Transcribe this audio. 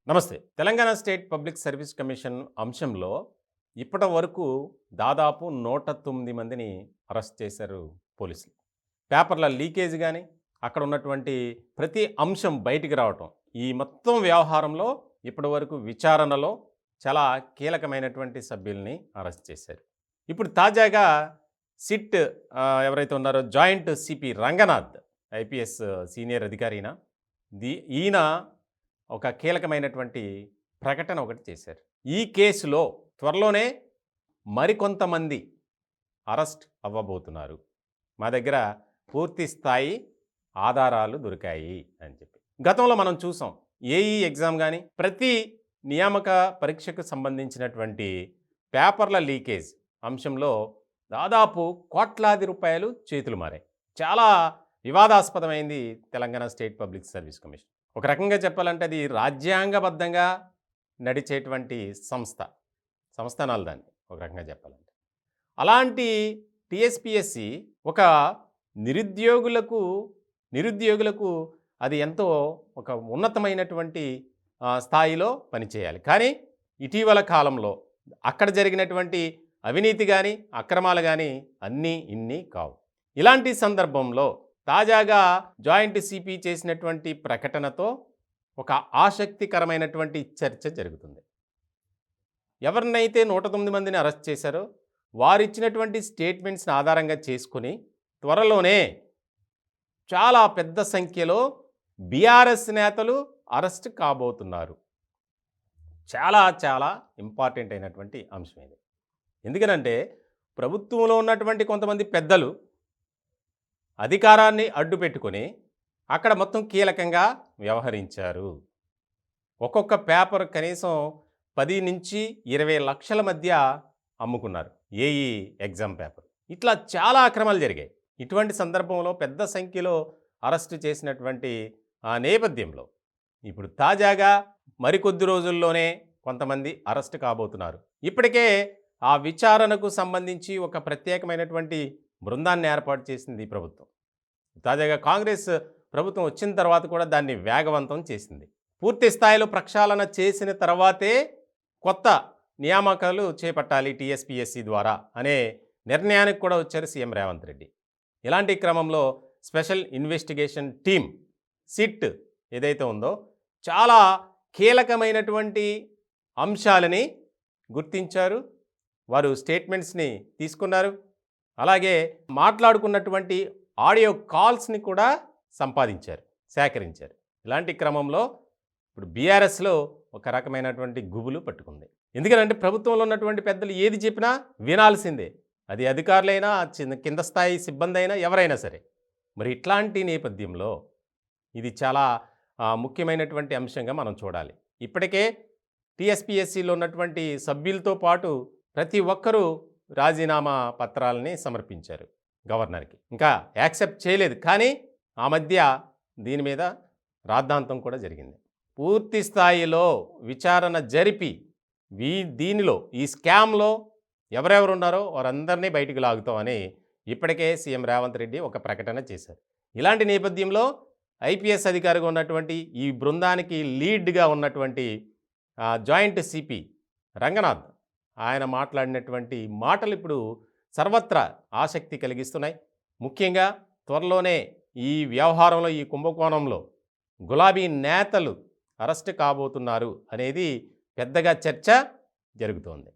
నమస్తే. Telangana state public service commission అంశంలో ఇప్పటి వరకు దాదాపు 109 మందిని అరెస్ట్ చేశారు పోలీసులు. పేపర్ల లీకేజ్ గాని, అక్కడ ఉన్నటువంటి ప్రతి అంశం బయటికి రావటం. ఈ మొత్తం వ్యవహారంలో ఇప్పటివరకు విచారణలో చాలా కీలకమైనటువంటి సభ్యుల్ని అరెస్ట్ చేశారు. ఇప్పుడు తాజాగా సిట్ ఎవరైతే ఉన్నారో joint CP Ranganath IPS senior అధికారి ఈయన ఒక కీలకమైనటువంటి ప్రకటన ఒకటి చేశారు. ఈ కేసులో త్వరలోనే మరికొంతమంది అరెస్ట్ అవ్వబోతున్నారు. మా దగ్గర పూర్తి స్థాయి ఆధారాలు దొరికాయి అని చెప్పి. గతంలో మనం చూసాం ఏఈ ఎగ్జామ్ కానీ ప్రతి నియామక పరీక్షకు సంబంధించినటువంటి పేపర్ల లీకేజ్ అంశంలో దాదాపు కోట్లాది రూపాయలు చేతులు మారాయి. చాలా వివాదాస్పదమైంది Telangana state public service commission. ఒక రకంగా చెప్పాలంటే అది రాజ్యాంగబద్ధంగా నడిచేటువంటి సంస్థానాలు దాన్ని ఒక రకంగా చెప్పాలంటే. అలాంటి టీఎస్పీఎస్సీ ఒక నిరుద్యోగులకు అది ఎంతో ఒక ఉన్నతమైనటువంటి స్థాయిలో పనిచేయాలి. కానీ ఇటీవల కాలంలో అక్కడ జరిగినటువంటి అవినీతి కానీ అక్రమాలు కానీ అన్నీ ఇన్ని కావు. ఇలాంటి సందర్భంలో తాజాగా జాయింట్ సిపి చేసినటువంటి ప్రకటనతో ఒక ఆసక్తికరమైనటువంటి చర్చ జరుగుతుంది. ఎవరినైతే 109 మందిని అరెస్ట్ చేశారో వారిచ్చినటువంటి స్టేట్మెంట్స్ని ఆధారంగా చేసుకుని త్వరలోనే చాలా పెద్ద సంఖ్యలో బీఆర్ఎస్ నేతలు అరెస్ట్ కాబోతున్నారు. చాలా చాలా ఇంపార్టెంట్ అయినటువంటి అంశం ఇది. ఎందుకనంటే ప్రభుత్వంలో ఉన్నటువంటి కొంతమంది పెద్దలు అధికారాన్ని అడ్డు పెట్టుకొని అక్కడ మొత్తం కీలకంగా వ్యవహరించారు. ఒక్కొక్క పేపర్ కనీసం 10 నుంచి 20 లక్షల మధ్య అమ్ముకున్నారు ఏఈ ఎగ్జామ్ పేపర్. ఇట్లా చాలా అక్రమాలు జరిగాయి. ఇటువంటి సందర్భంలో పెద్ద సంఖ్యలో అరెస్టు చేసినటువంటి ఆ నేపథ్యంలో ఇప్పుడు తాజాగా మరికొద్ది రోజుల్లోనే కొంతమంది అరెస్ట్ కాబోతున్నారు. ఇప్పటికే ఆ విచారణకు సంబంధించి ఒక ప్రత్యేకమైనటువంటి బృందాన్ని ఏర్పాటు చేసింది ఈ ప్రభుత్వం. తాజాగా కాంగ్రెస్ ప్రభుత్వం వచ్చిన తర్వాత కూడా దాన్ని వేగవంతం చేసింది. పూర్తి స్థాయిలో ప్రక్షాళన చేసిన తర్వాతే కొత్త నియామకాలు చేపట్టాలి టీఎస్పీఎస్సీ ద్వారా అనే నిర్ణయానికి కూడా వచ్చారు సీఎం రేవంత్ రెడ్డి. ఇలాంటి క్రమంలో స్పెషల్ ఇన్వెస్టిగేషన్ టీమ్ సిట్ ఏదైతే ఉందో చాలా కీలకమైనటువంటి అంశాలని గుర్తించారు. వారు స్టేట్మెంట్స్ని తీసుకున్నారు. అలాగే మాట్లాడుకున్నటువంటి ఆడియో కాల్స్ని కూడా సేకరించారు. ఇలాంటి క్రమంలో ఇప్పుడు బీఆర్ఎస్లో ఒక రకమైనటువంటి గుబులు పట్టుకుంది. ఎందుకంటే ప్రభుత్వంలో ఉన్నటువంటి పెద్దలు ఏది చెప్పినా వినాల్సిందే. అది అధికారులైనా కింద స్థాయి సిబ్బంది అయినా ఎవరైనా సరే. మరి ఇట్లాంటి నేపథ్యంలో ఇది చాలా ముఖ్యమైనటువంటి అంశంగా మనం చూడాలి. ఇప్పటికే టీఎస్పీఎస్సీలో ఉన్నటువంటి సభ్యులతో పాటు ప్రతి ఒక్కరూ రాజీనామా పత్రాలని సమర్పించారు గవర్నర్కి. ఇంకా యాక్సెప్ట్ చేయలేదు. కానీ ఆ మధ్య దీని మీద రాద్ధాంతం కూడా జరిగింది. పూర్తి స్థాయిలో విచారణ జరిపి దీనిలో ఈ స్కామ్లో ఎవరెవరు ఉన్నారో వారందరినీ బయటికి లాగుతామని ఇప్పటికే సీఎం రేవంత్ రెడ్డి ఒక ప్రకటన చేశారు. ఇలాంటి నేపథ్యంలో ఐపీఎస్ అధికారిగా ఉన్నటువంటి ఈ బృందానికి లీడ్గా ఉన్నటువంటి జాయింట్ సిపి రంగనాథ్ ఆయన మాట్లాడినటువంటి మాటలు ఇప్పుడు సర్వత్రా ఆసక్తి కలిగిస్తున్నాయి. ముఖ్యంగా త్వరలోనే ఈ వ్యవహారంలో ఈ కుంభకోణంలో గులాబీ నేతలు అరెస్ట్ కాబోతున్నారు అనేది పెద్దగా చర్చ జరుగుతోంది.